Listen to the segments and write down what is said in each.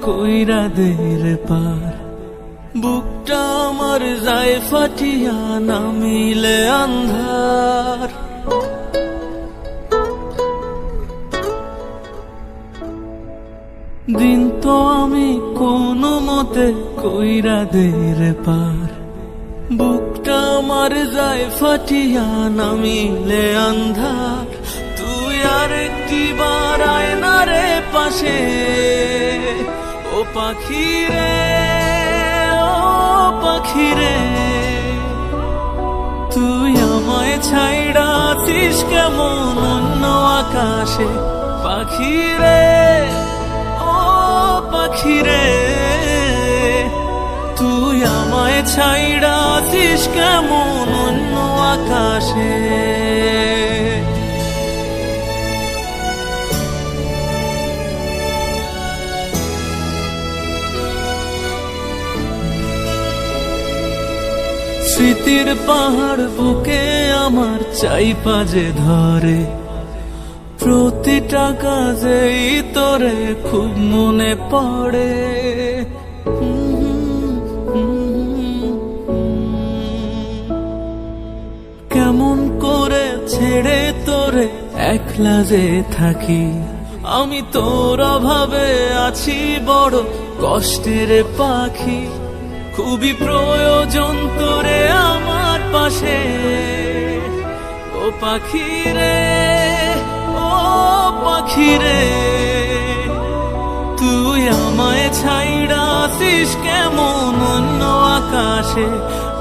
কইরা দের পার। বুকটা আমার যায় ফাটিয়া নামিলে আন্ধার। দিন তো আমি কোনো মতে কইরা দের পার। বুকটা আমার যায় ফাটিয়া নামিলে আন্ধার। তুই আর একটি বার আয় না রে পাশে, ও পাখি রে, ও পাখি রে। তুই আমায় ছাইড়া আছিস কেমন অন্য আকাশে, পাখি রে, ও পাখি রে। তুই আমায় ছাইড়া আছিস কেমন অন্য আকাশে। স্মৃতির পাহাড় বুকে আমার চাইপা যে ধরে, প্রতিটা কাজেই তোরে খুব মনে পড়ে। কেমন করে ছেড়ে তোরে একলা যে থাকি, আমি তোর অভাবে আছি বড় কষ্টের পাখি। খুবই প্রয়োজন তোরে আমার পাশে, ও পাখি রে, ও পাখি রে। তুই আমায় ছাইড়া আছিস কেমন অন্য আকাশে,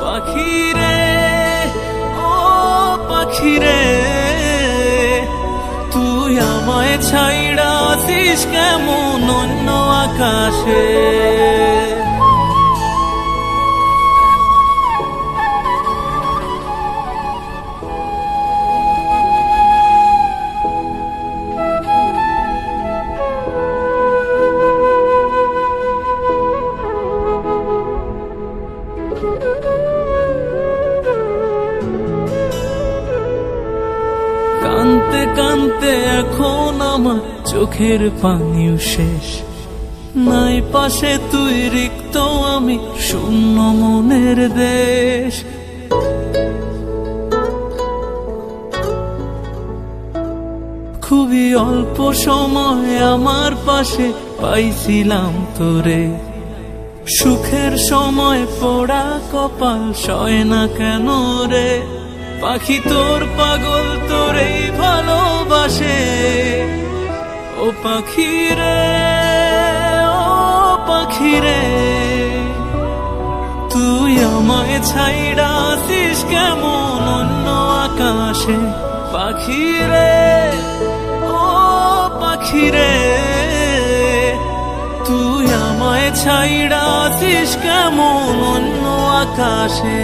পাখি রে, ও পাখি রে। তুই আমায় ছাইড়া আছিস কেমন অন্য আকাশে। কানতে কানতে এখন আমার চোখের পানিও শেষ। নাই পাশে তুই রিক্ত আমি শূন্য মনের দেশ। খুবই অল্প সময় আমার পাশে পাইছিলাম তোরে। সুখের সময় পোড়া কপাল সয় না কেন রে, পাখি তোর পাগল তোরেই ভালোবাসে, ও পাখি রে, ও পাখি রে। তুই আমায় ছাইড়া আছিস কেমন অন্য আকাশে, পাখি রে, ও পাখি রে। তুই আমায় ছাইড়া আছিস কেমন অন্য আকাশে।